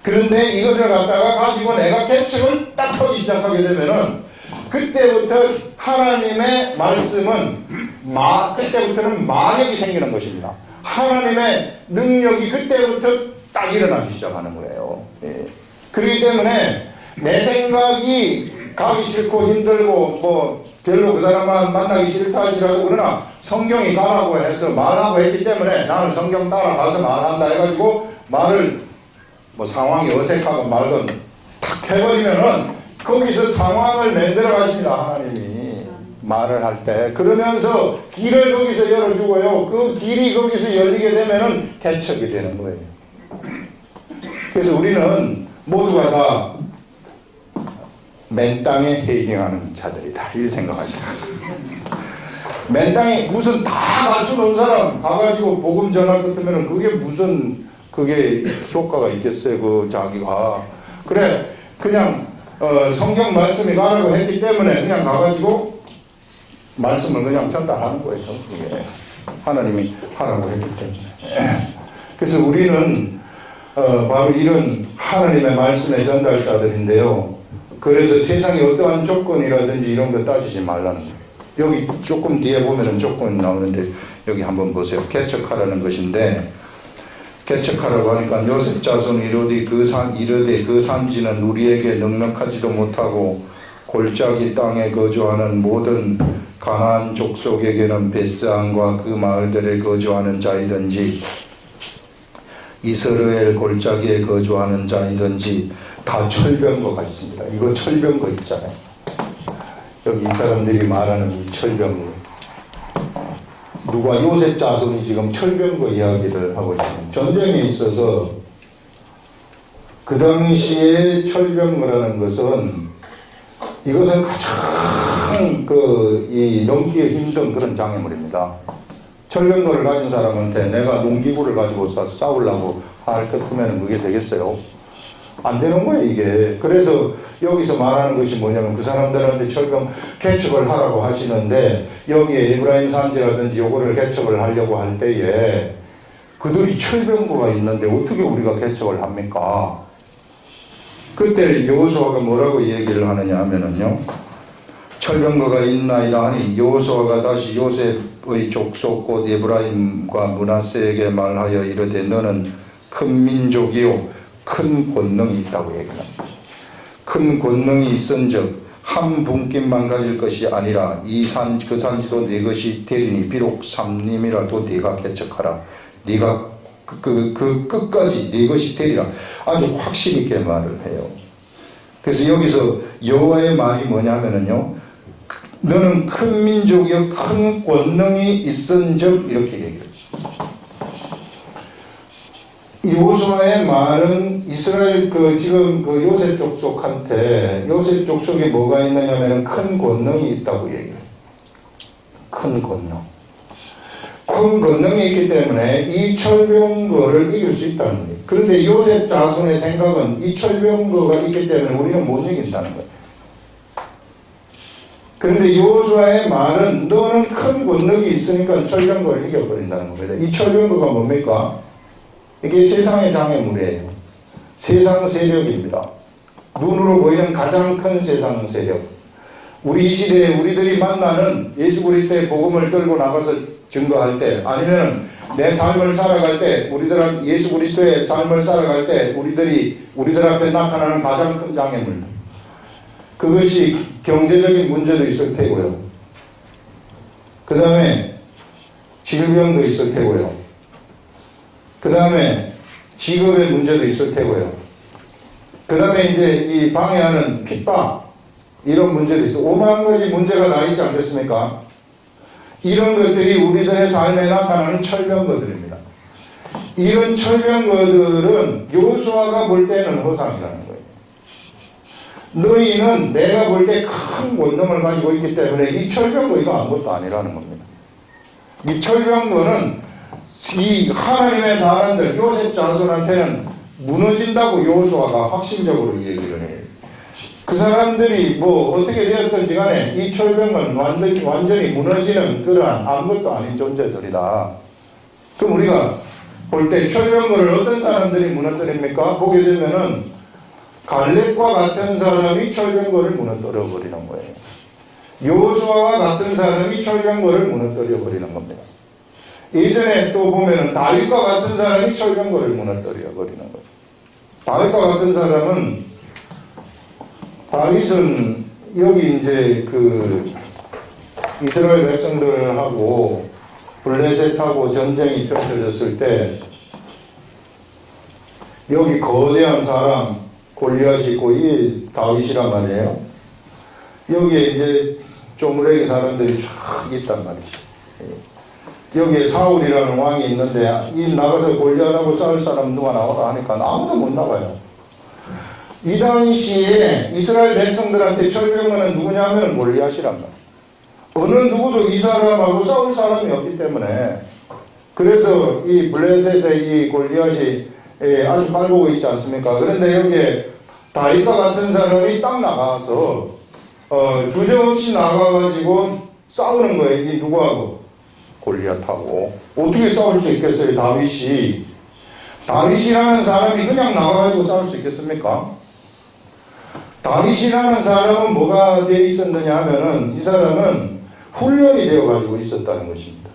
그런데 이것을 갖다가 가지고 내가 개척을 딱 하기 시작하게 되면은 그때부터 하나님의 말씀은 그때부터는 마력이 생기는 것입니다. 하나님의 능력이 그때부터 딱 일어나기 시작하는 거예요. 예. 그렇기 때문에 내 생각이 가기 싫고 힘들고 뭐 별로 그 사람만 만나기 싫다 할지라도 그러나 성경이 가라고 해서 말하고 했기 때문에 나는 성경 따라가서 말한다 해가지고 말을 뭐 상황이 어색하고 말건 탁 해버리면은 거기서 상황을 만들어 가십니다. 하나님이 말을 할 때. 그러면서 길을 거기서 열어주고요. 그 길이 거기서 열리게 되면은 개척이 되는 거예요. 그래서 우리는 모두가 다 맨 땅에 헤딩하는 자들이다. 이 생각하시라. 맨 땅에 무슨 다 갖춰놓은 사람 가가지고 복음 전할 것 같으면 그게 효과가 있겠어요. 자기가. 그래, 그냥, 성경 말씀이 가라고 했기 때문에 그냥 가가지고 말씀을 그냥 전달하는 거예요. 이게 하나님이 하라고 했기 때문에. 그래서 우리는, 바로 이런 하나님의 말씀의 전달자들인데요. 그래서 세상에 어떠한 조건이라든지 이런 거 따지지 말라는 거예요. 여기 조금 뒤에 보면은 조건이 나오는데 여기 한번 보세요. 개척하라는 것인데, 개척하라고 하니까 요셉 자손 이르되 그 산지는 우리에게 넉넉하지도 못하고 골짜기 땅에 거주하는 모든 가나안 족속에게는 베스안과 그 마을들에 거주하는 자이든지 이스라엘 골짜기에 거주하는 자이든지 다 철병거가 있습니다. 이거 철병거 있잖아요. 여기 이 사람들이 말하는 이 철병거. 누가 요셉 자손이 지금 철병거 이야기를 하고 있습니다. 전쟁에 있어서 그 당시에 철병거라는 것은 이것은 가장 이 넘기기 힘든 그런 장애물입니다. 철병거를 가진 사람한테 내가 농기구를 가지고 싸우려고 할 것 같으면 그게 되겠어요? 안 되는 거예요, 이게. 그래서 여기서 말하는 것이 뭐냐면 그 사람들한테 철병 개척을 하라고 하시는데 여기에 에브라임 산지라든지 요거를 개척을 하려고 할 때에 그들이 철병거가 있는데 어떻게 우리가 개척을 합니까? 그때 여호수아가 뭐라고 얘기를 하느냐 하면은요, 철병거가 있나이다 하니 여호수아가 다시 요셉의 족속 곧 에브라임과 므낫세에게 말하여 이르되 너는 큰 민족이요 큰 권능이 있다고 얘기합니다. 큰 권능이 있은즉 한 분깃만 가질 것이 아니라 그 산지도 네 것이 되리니 비록 삼림이라도 네가 개척하라. 네가 그 끝까지 네 것이 되리라. 아주 확신 있게 말을 해요. 그래서 여기서 여호와의 말이 뭐냐면은요, 너는 큰 민족이요 큰 권능이 있은즉 이렇게 얘기해요. 여호수아의 말은 이스라엘 지금 요셉 족속한테 요셉 족속에 뭐가 있느냐면 큰 권능이 있다고 얘기해요. 큰 권능. 큰 권능이 있기 때문에 이 철병거를 이길 수 있다는 거예요. 그런데 요셉 자손의 생각은 이 철병거가 있기 때문에 우리는 못 이긴다는 거예요. 그런데 여호수아의 말은 너는 큰 권능이 있으니까 철병거를 이겨버린다는 겁니다. 이 철병거가 뭡니까? 이게 세상의 장애물이에요. 세상 세력입니다. 눈으로 보이는 가장 큰 세상 세력. 우리 이 시대에 우리들이 만나는 예수 그리스도의 복음을 들고 나가서 증거할 때, 아니면 내 삶을 살아갈 때, 우리들은 예수 그리스도의 삶을 살아갈 때 우리들 앞에 나타나는 가장 큰 장애물. 그것이 경제적인 문제도 있을 테고요. 그 다음에 질병도 있을 테고요. 그 다음에 직업의 문제도 있을 테고요. 그 다음에 이제 이 방해하는 핍박, 이런 문제도 있어. 5만 가지 문제가 다 있지 않겠습니까? 이런 것들이 우리들의 삶에 나타나는 철병거들입니다. 이런 철병거들은 여호수아가 볼 때는 허상이라는 거예요. 너희는 내가 볼 때 큰 권능을 가지고 있기 때문에 이 철병거 이거 아무것도 아니라는 겁니다. 이 철병거는 이 하나님의 사람들 요셉 자손한테는 무너진다고 여호수아가 확신적으로 얘기를 해요. 그 사람들이 뭐 어떻게 되었든지 간에 이 철병은 완전히 무너지는 그러한 아무것도 아닌 존재들이다. 그럼 우리가 볼 때 철병거를 어떤 사람들이 무너뜨립니까? 보게 되면은 갈렙과 같은 사람이 철병거를 무너뜨려 버리는 거예요. 여호수아와 같은 사람이 철병거를 무너뜨려 버리는 겁니다. 예전에 또 보면은 다윗과 같은 사람이 철병거를 무너뜨려 버리는 거예요. 다윗과 같은 사람은, 다윗은 여기 이제 이스라엘 백성들하고 블레셋하고 전쟁이 펼쳐졌을 때 여기 거대한 사람 골리앗이 있고 이 다윗이란 말이에요. 여기에 이제 쪼무레기 사람들이 쫙 있단 말이죠. 여기에 사울이라는 왕이 있는데 이 나가서 골리앗하고 싸울 사람 누가 나오라 하니까 아무도 못 나가요. 이 당시에 이스라엘 백성들한테 철병거는 누구냐 하면 골리앗이란 말이에요. 어느 누구도 이 사람하고 싸울 사람이 없기 때문에, 그래서 이 블레셋의 이 골리앗이 아주 빨보고 있지 않습니까? 그런데 여기에 다윗과 같은 사람이 딱 나가서 주저없이 나가가지고 싸우는 거예요. 이 누구하고? 골리앗하고. 어떻게 싸울 수 있겠어요? 다윗이라는 사람이 그냥 나가가지고 싸울 수 있겠습니까? 다윗이라는 사람은 뭐가 되어 있었느냐 하면은 이 사람은 훈련이 되어가지고 있었다는 것입니다.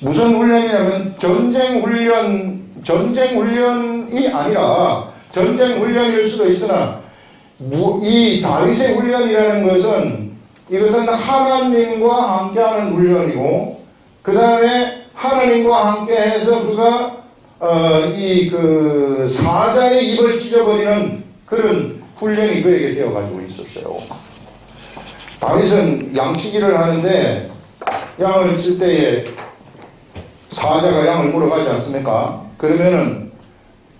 무슨 훈련이냐면 전쟁 훈련을 전쟁 훈련이 아니라 전쟁 훈련일 수도 있으나 이 다윗의 훈련이라는 것은 이것은 하나님과 함께하는 훈련이고 그 다음에 하나님과 함께해서 그가 그 사자의 입을 찢어버리는 그런 훈련이 그에게 되어가지고 있었어요. 다윗은 양치기를 하는데 양을 칠 때에 사자가 양을 물어가지 않습니까? 그러면은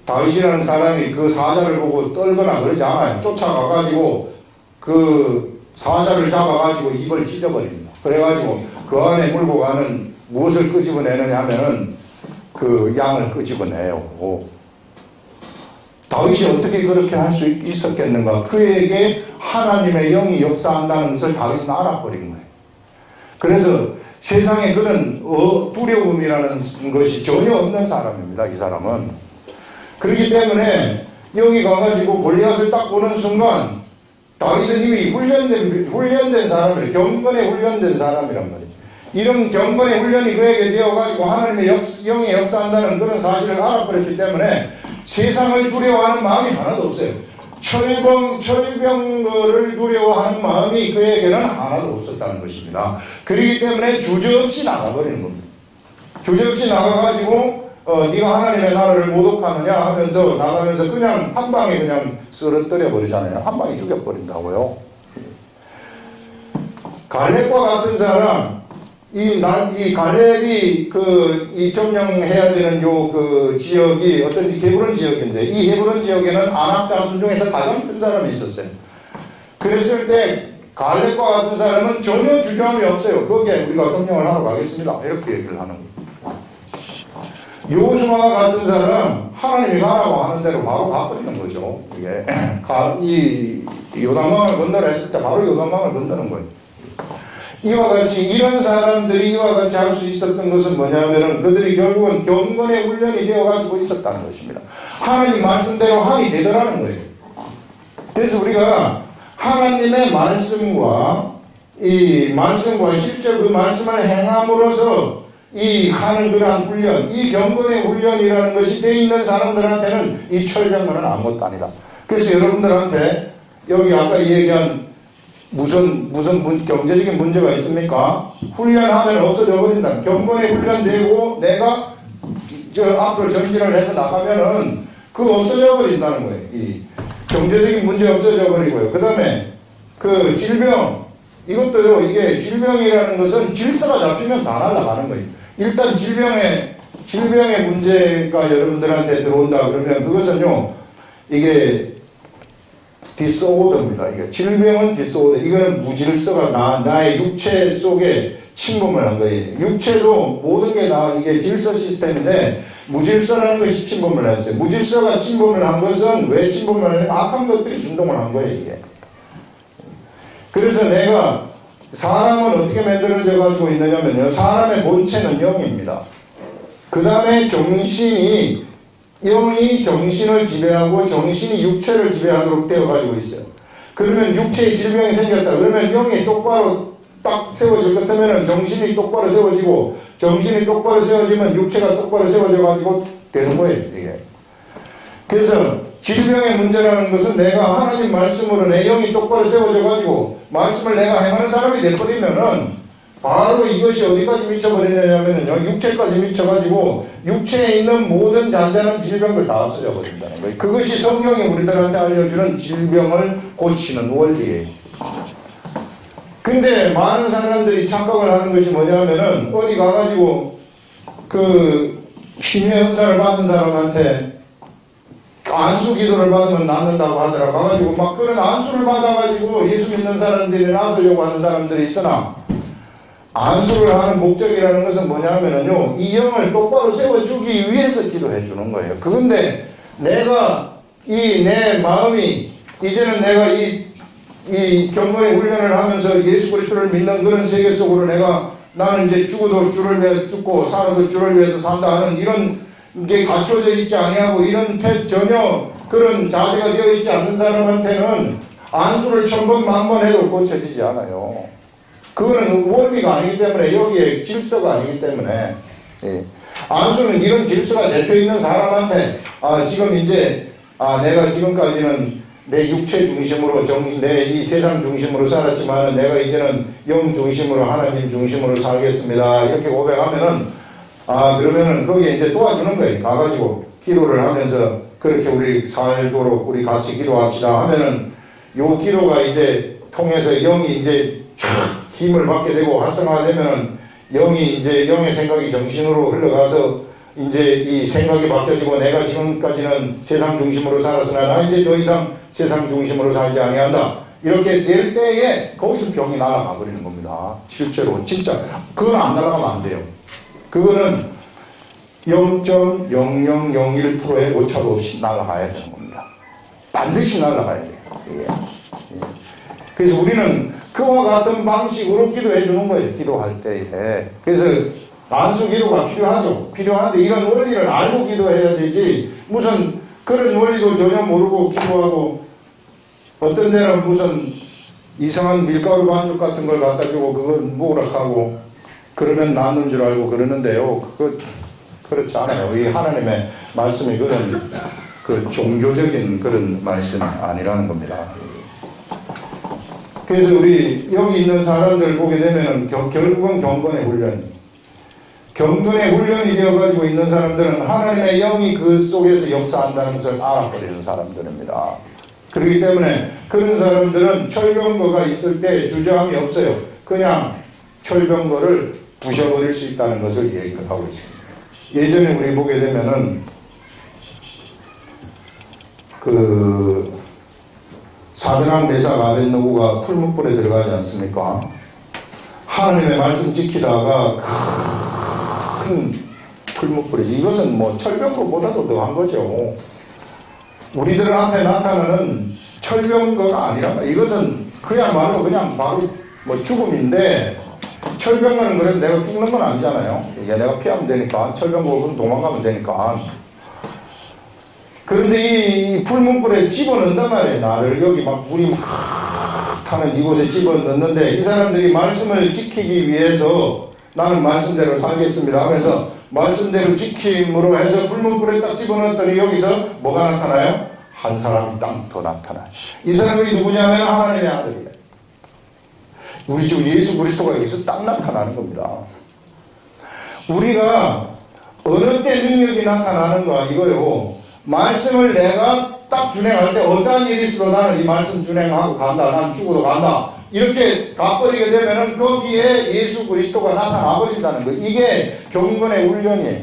다윗이라는 사람이 그 사자를 보고 떨거나 그러지 않아요. 쫓아가가지고 그 사자를 잡아가지고 입을 찢어버립니다. 그래가지고 그 안에 물고 가는 무엇을 끄집어내느냐 하면은 그 양을 끄집어내요. 다윗이 어떻게 그렇게 할 수 있었겠는가? 그에게 하나님의 영이 역사한다는 것을 다윗은 알아버린 거예요. 그래서 세상에 그런 두려움이라는 것이 전혀 없는 사람입니다. 이 사람은. 그렇기 때문에 여기 가가지고 골리앗을 딱 보는 순간 다윗은 이미 훈련된 사람이에요. 경건에 훈련된 사람이란 말이에요. 이런 경건의 훈련이 그에게 되어가지고 하나님의 영이 역사한다는 그런 사실을 알아버렸기 때문에 세상을 두려워하는 마음이 하나도 없어요. 철병거를 두려워하는 마음이 그에게는 하나도 없었다는 것입니다. 그렇기 때문에 주저없이 나가버리는 겁니다. 주저없이 나가가지고 네가 하나님의 나라를 모독하느냐 하면서 나가면서 그냥 한 방에 그냥 쓰러뜨려 버리잖아요. 한 방에 죽여버린다고요. 갈렙과 같은 사람, 이 갈렙이 이 점령해야 되는 그 지역이 어떤 헤브론 지역인데 이 헤브론 지역에는 아낙 자손 중에서 가장 큰 사람이 있었어요. 그랬을 때 갈렙과 같은 사람은 전혀 주저함이 없어요. 거기에 우리가 점령을 하러 가겠습니다. 이렇게 얘기를 하는 거예요. 여호수아와 같은 사람 하나님이 가라고 하는 대로 바로 가버리는 거죠. 이게 이 요단강을 건너라 했을 때 바로 요단강을 건너는 거예요. 이와 같이 이런 사람들이 이와 같이 할 수 있었던 것은 뭐냐면은 그들이 결국은 경건의 훈련이 되어가지고 있었다는 것입니다. 하나님 말씀대로 하게 되더라는 거예요. 그래서 우리가 하나님의 말씀과 실제 그 말씀을 행함으로써 하는 그러한 훈련, 이 경건의 훈련이라는 것이 되어 있는 사람들한테는 이 철병거는 아무것도 아니다. 그래서 여러분들한테 여기 아까 얘기한 무슨 경제적인 문제가 있습니까? 훈련하면 없어져 버린다. 경건에 훈련되고 내가 앞으로 전진을 해서 나가면은 그거 없어져 버린다는 거예요. 이 경제적인 문제 없어져 버리고요. 그 다음에 그 질병, 이것도요, 이게 질병이라는 것은 질서가 잡히면 다 날아가는 거예요. 일단 질병의 문제가 여러분들한테 들어온다 그러면 그것은요, 이게 디스오더입니다. 이게 질병은 디스오더. 이거는 무질서가 나의 육체 속에 침범을 한 거예요. 육체도 모든 게 이게 질서 시스템인데 무질서라는 것이 침범을 했어요. 무질서가 침범을 한 것은 왜 침범을 하냐면 악한 것들이 준동을 한 거예요, 이게. 그래서 내가 사람은 어떻게 만들어져 가지고 있느냐면요. 사람의 본체는 영입니다. 그 다음에 영이 정신을 지배하고 정신이 육체를 지배하도록 되어 가지고 있어요. 그러면 육체에 질병이 생겼다. 그러면 영이 똑바로 딱 세워질 것 같으면 정신이 똑바로 세워지고 정신이 똑바로 세워지면 육체가 똑바로 세워져 가지고 되는 거예요, 이게. 그래서 질병의 문제라는 것은 내가 하나님 말씀으로 내 영이 똑바로 세워져 가지고 말씀을 내가 행하는 사람이 되어버리면은 바로 이것이 어디까지 미쳐버리냐면요, 육체까지 미쳐가지고 육체에 있는 모든 잔잔한 질병을 다 없어져 버린다는 거예요. 그것이 성경이 우리들한테 알려주는 질병을 고치는 원리예요. 근데 많은 사람들이 착각을 하는 것이 뭐냐면은 어디 가가지고 그 심해 은사를 받은 사람한테 안수 기도를 받으면 낫는다고 하더라. 가가지고 막 그런 안수를 받아가지고 예수 믿는 사람들이 나서려고 하는 사람들이 있으나 안수를 하는 목적이라는 것은 뭐냐면요, 이 영을 똑바로 세워주기 위해서 기도해 주는 거예요. 그런데 내가 내 마음이 이제는 내가 이 경건의 훈련을 하면서 예수 그리스도를 믿는 그런 세계 속으로 나는 이제 죽어도 주를 위해서 죽고 살아도 주를 위해서 산다 하는 이런 게 갖춰져 있지 아니하고 이런 전혀 그런 자세가 되어 있지 않는 사람한테는 안수를 1000번 만번 해도 고쳐지지 않아요. 그거는 원리가 아니기 때문에 여기에 질서가 아니기 때문에 안수는 이런 질서가 잡혀 있는 사람한테 지금 이제 내가 지금까지는 내 육체 중심으로 내 이 세상 중심으로 살았지만 내가 이제는 영 중심으로 하나님 중심으로 살겠습니다. 이렇게 고백하면은 그러면은 거기에 이제 도와주는 거예요. 가가지고 기도를 하면서 그렇게 우리 살도록 우리 같이 기도합시다 하면은 요 기도가 이제 통해서 영이 이제 촥 힘을 받게 되고 활성화되면은 영이 이제 영의 생각이 정신으로 흘러가서 이제 이 생각이 바뀌어지고 내가 지금까지는 세상 중심으로 살았으나 나 이제 더 이상 세상 중심으로 살지 아니한다. 이렇게 될 때에 거기서 병이 날아가 버리는 겁니다. 실제로 진짜 그건 안 날아가면 안 돼요. 그거는 0.0001%의 오차도 없이 날아가야 되는 겁니다. 반드시 날아가야 돼요. 예. 그래서 우리는 그와 같은 방식으로 기도해 주는 거예요. 기도할 때에. 그래서 안수 기도가 필요한데 이런 원리를 알고 기도해야 되지 무슨 그런 원리도 전혀 모르고 기도하고 어떤 데는 무슨 이상한 밀가루 반죽 같은 걸 갖다 주고 그건 먹으라고 그러면 낫는 줄 알고 그러는데요. 그거 그렇지 않아요. 이 하나님의 말씀이 그런 종교적인 그런 말씀이 아니라는 겁니다. 그래서 우리 여기 있는 사람들 보게 되면은 결국은 경건의 훈련이 되어가지고 있는 사람들은 하나님의 영이 그 속에서 역사한다는 것을 알아버리는 사람들입니다. 그렇기 때문에 그런 사람들은 철병거가 있을 때 주저함이 없어요. 그냥 철병거를 부셔버릴 수 있다는 것을 얘기하고 있습니다. 예전에 우리 보게 되면은 사드락 메삭 아벳느고가 풀무불에 들어가지 않습니까? 하나님의 말씀 지키다가 큰 풀무불에 이것은 뭐 철병거보다도 더한 거죠. 우리들 앞에 나타나는 철병거가 아니란 말이야. 이것은 그야말로 그냥 바로 뭐 죽음인데 철병거는 그래도 내가 죽는 건 아니잖아요. 이게 내가 피하면 되니까 철병거는 도망가면 되니까. 그런데 이 풀문불에 집어넣는단 말이에요. 나를 여기 막 물이 막 타는 이곳에 집어넣는데 이 사람들이 말씀을 지키기 위해서 나는 말씀대로 살겠습니다 하면서 말씀대로 지킴으로 해서 풀문불에 딱 집어넣었더니 여기서 뭐가 나타나요? 한 사람이 딱 더 나타나요. 이 사람이 누구냐면 하나님의 아들이에요. 우리 주 예수 그리스도가 여기서 딱 나타나는 겁니다. 우리가 어느 때 능력이 나타나는가 이거요. 말씀을 내가 딱 준행할 때 어떠한 일이 있어도 나는 이 말씀 준행하고 간다. 난 죽어도 간다. 이렇게 가버리게 되면은 거기에 예수 그리스도가 나타나 버린다는 거예요. 이게 경건의 훈련이에요.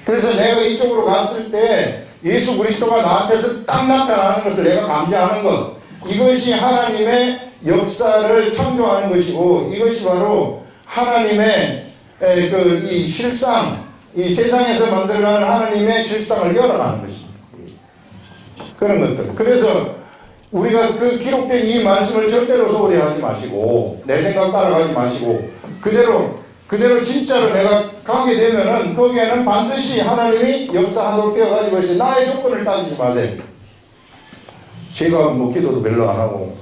그래서 내가 이쪽으로 갔을 때 예수 그리스도가 나한테서 딱 나타나는 것을 내가 감지하는 것. 이것이 하나님의 역사를 창조하는 것이고 이것이 바로 하나님의 이 실상, 이 세상에서 만들어가는 하나님의 실상을 열어가는 것입니다. 그런 것들. 그래서 우리가 그 기록된 이 말씀을 절대로 소홀히 하지 마시고 내 생각 따라가지 마시고 그대로 진짜로 내가 가게 되면은 거기에는 반드시 하나님이 역사하도록 되어가지고 있어요. 나의 조건을 따지지 마세요. 제가 뭐 기도도 별로 안 하고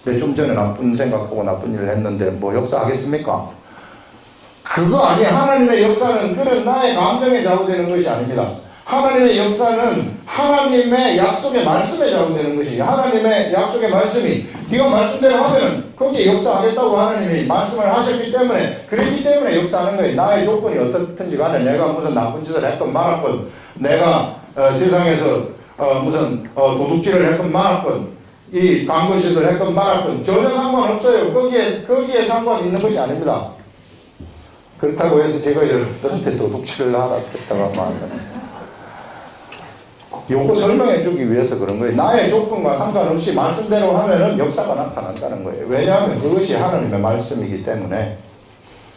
좀 전에 나쁜 생각하고 나쁜 일을 했는데 뭐 역사하겠습니까? 그거 아니에요. 하나님의 역사는 그런 나의 감정에 좌우되는 것이 아닙니다. 하나님의 역사는 하나님의 약속의 말씀에 좌우되는 것이에요. 하나님의 약속의 말씀이 네가 말씀대로 하면 거기에 역사하겠다고 하나님이 말씀을 하셨기 때문에 그랬기 때문에 역사하는 거예요. 나의 조건이 어떻든지 간에 내가 무슨 나쁜 짓을 했건 말았건 내가 세상에서 무슨 도둑질을 했건 말았건 이 강거짓을 했건 말았건 전혀 상관없어요. 거기에 상관 있는 것이 아닙니다. 그렇다고 해서 제가 여러분들한테 도둑질을 하라 했다가 말합니다. 요거 설명해 주기 위해서 그런 거예요. 나의 조건과 상관없이 말씀대로 하면은 역사가 나타난다는 거예요. 왜냐하면 그것이 하나님의 말씀이기 때문에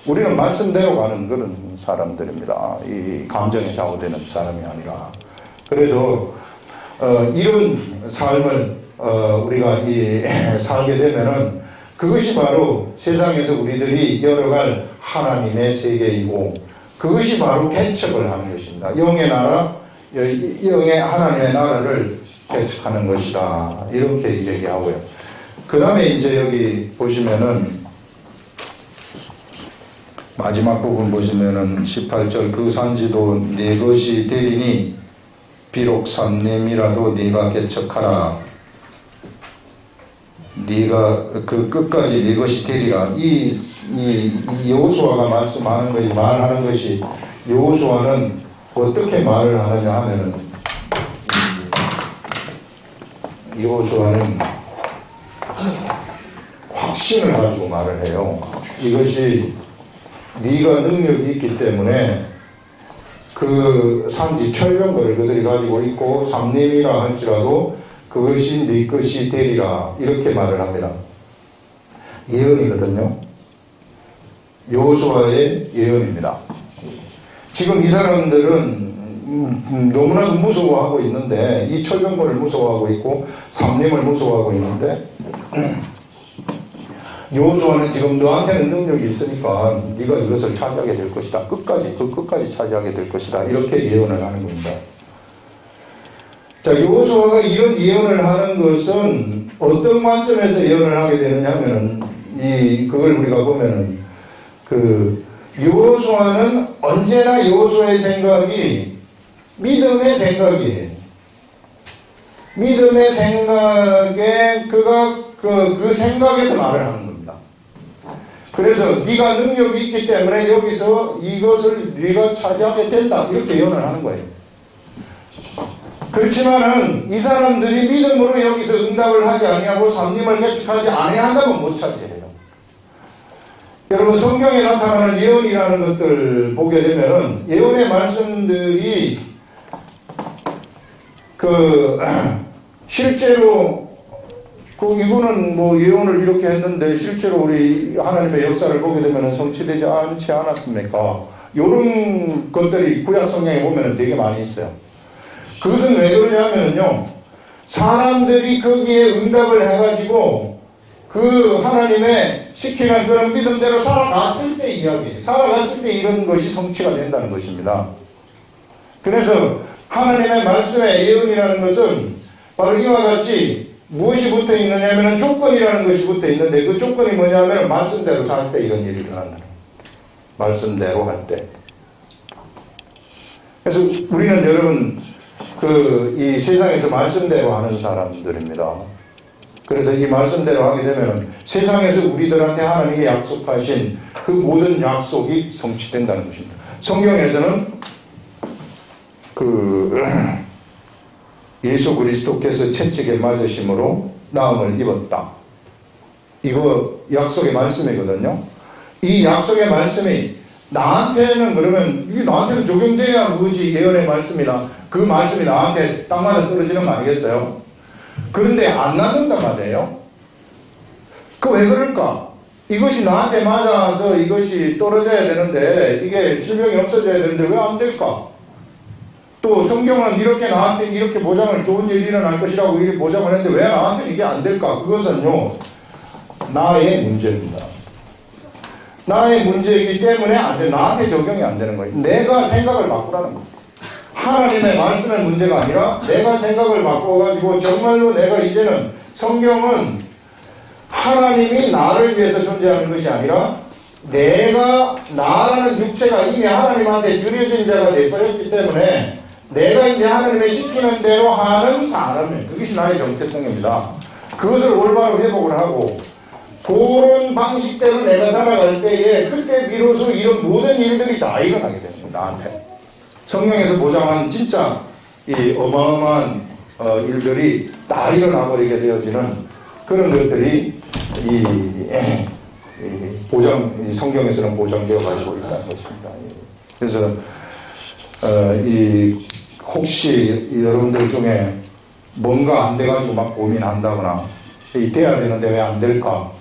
우리는 말씀대로 가는 그런 사람들입니다. 이 감정에 좌우되는 사람이 아니라. 그래서 이런 삶을 우리가 살게 되면은 그것이 바로 세상에서 우리들이 열어갈 하나님의 세계이고 그것이 바로 개척을 하는 것입니다. 영의 나라, 영의 하나님의 나라를 개척하는 것이다. 이렇게 얘기하고요. 그 다음에 이제 여기 보시면은 마지막 부분 보시면은 18절 그 산지도 네 것이 되리니 비록 산림이라도 네가 개척하라. 네가 그 끝까지 네 것이 되리라. 이 여호수아가 말씀하는 것이 말하는 것이 여호수아는 어떻게 말을 하느냐 하면은 여호수아는 확신을 가지고 말을 해요. 이것이 네가 능력이 있기 때문에 그 산지 천년거를 그들이 가지고 있고 삼림이라 할지라도 그것이 네 것이 되리라 이렇게 말을 합니다. 예언이거든요. 여호수아의 예언입니다. 지금 이 사람들은 너무나도 무서워하고 있는데 이 철병거를 무서워하고 있고 삼림을 무서워하고 있는데 여호수아는 지금 너한테는 능력이 있으니까 네가 이것을 차지하게 될 것이다. 끝까지 차지하게 될 것이다. 이렇게 예언을 하는 겁니다. 자, 여호수아가 이런 예언을 하는 것은 어떤 관점에서 예언을 하게 되느냐 하면은 그걸 우리가 보면은 여호수아는 언제나 여호수아의 생각이 믿음의 생각이에요. 믿음의 생각에 그가 그 생각에서 말을 하는 겁니다. 그래서 네가 능력이 있기 때문에 여기서 이것을 네가 차지하게 된다 이렇게 예언을 하는 거예요. 그렇지만은 이 사람들이 믿음으로 여기서 응답을 하지 아니하고 삼림을 개척하지 아니한다면 못 차지해요. 여러분 성경에 나타나는 예언이라는 것들 보게 되면은 예언의 말씀들이 실제로 이분은 뭐 예언을 이렇게 했는데 실제로 우리 하나님의 역사를 보게 되면 성취되지 않지 않았습니까? 이런 것들이 구약 성경에 보면 되게 많이 있어요. 그것은 왜 그러냐면요, 사람들이 거기에 응답을 해가지고 그 하나님의 시키는 그런 믿음대로 살아갔을 때 이야기예요. 살아갔을 때 이런 것이 성취가 된다는 것입니다. 그래서 하나님의 말씀의 예언이라는 것은 바로 이와 같이 무엇이 붙어 있느냐면 조건이라는 것이 붙어 있는데 그 조건이 뭐냐면 말씀대로 살 때 이런 일이 일어난다는 거예요. 말씀대로 할 때. 그래서 우리는 여러분 이 세상에서 말씀대로 하는 사람들입니다. 그래서 이 말씀대로 하게 되면 세상에서 우리들한테 하나님이 약속하신 그 모든 약속이 성취된다는 것입니다. 성경에서는 예수 그리스도께서 채찍에 맞으심으로 나음을 입었다. 이거 약속의 말씀이거든요. 이 약속의 말씀이 나한테는 그러면 이게 나한테는 적용돼야 그것이 예언의 말씀이나 그 말씀이 나한테 땅마다 떨어지는 거 아니겠어요? 그런데 안 낫는단 말이에요. 왜 그럴까? 이것이 나한테 맞아서 이것이 떨어져야 되는데 이게 질병이 없어져야 되는데 왜 안 될까? 또 성경은 이렇게 나한테 이렇게 보장을 좋은 일이 일어날 것이라고 이렇게 보장을 했는데 왜 나한테는 이게 안 될까? 그것은요 나의 문제입니다. 나의 문제이기 때문에 안 돼. 나한테 적용이 안 되는 거예요. 내가 생각을 바꾸라는 거예요. 하나님의 말씀의 문제가 아니라 내가 생각을 바꿔가지고 정말로 내가 이제는 성경은 하나님이 나를 위해서 존재하는 것이 아니라 내가 나라는 육체가 이미 하나님한테 드려진 자가 되어버렸기 때문에 내가 이제 하나님의 시키는 대로 하는 사람이에요. 그것이 나의 정체성입니다. 그것을 올바로 회복을 하고 그런 방식대로 내가 살아갈 때에 그때 비로소 이런 모든 일들이 다 일어나게 됩니다. 나한테. 성경에서 보장한 진짜 이 어마어마한 일들이 다 일어나버리게 되어지는 그런 것들이 성경에서는 보장되어 가지고 있다는 것입니다. 그래서 혹시 여러분들 중에 뭔가 안 돼가지고 막 고민한다거나 돼야 되는데 왜 안 될까?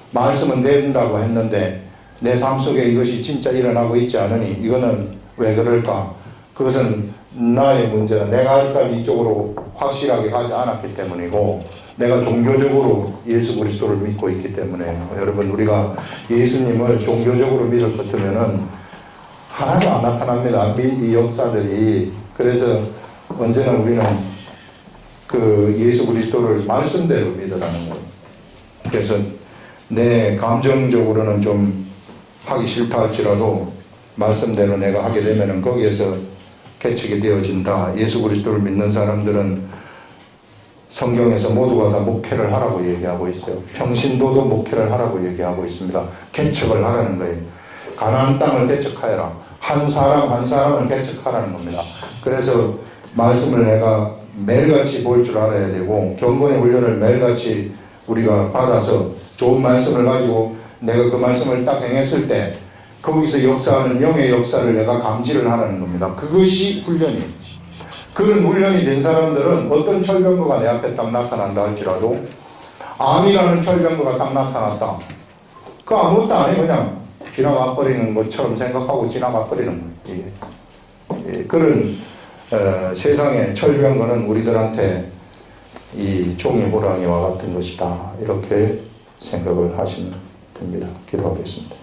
말씀은 된다고 했는데 내 삶 속에 이것이 진짜 일어나고 있지 않으니 이거는 왜 그럴까? 그것은 나의 문제다. 내가 아직까지 이쪽으로 확실하게 가지 않았기 때문이고 내가 종교적으로 예수 그리스도를 믿고 있기 때문에 여러분 우리가 예수님을 종교적으로 믿을 것 같으면은 하나도 안 나타납니다. 이 역사들이. 그래서 언제나 우리는 예수 그리스도를 말씀대로 믿으라는 거예요. 그래서 내 감정적으로는 좀 하기 싫다 할지라도 말씀대로 내가 하게 되면은 거기에서 개척이 되어진다. 예수 그리스도를 믿는 사람들은 성경에서 모두가 다 목회를 하라고 얘기하고 있어요. 평신도도 목회를 하라고 얘기하고 있습니다. 개척을 하라는 거예요. 가나안 땅을 개척하여라. 한 사람 한 사람을 개척하라는 겁니다. 그래서 말씀을 내가 매일같이 볼 줄 알아야 되고 경건의 훈련을 매일같이 우리가 받아서 좋은 말씀을 가지고 내가 그 말씀을 딱 행했을 때 거기서 역사하는 영의 역사를 내가 감지를 하라는 겁니다. 그것이 훈련이에요. 그런 훈련이 된 사람들은 어떤 철병거가 내 앞에 딱 나타난다 할지라도 암이라는 철병거가 딱 나타났다. 그 아무것도 안 해. 그냥 지나가 버리는 것처럼 생각하고 지나가 버리는 거예요. 그런 세상의 철병거는 우리들한테 이 종이 호랑이와 같은 것이다. 이렇게 생각을 하시면 됩니다. 기도하겠습니다.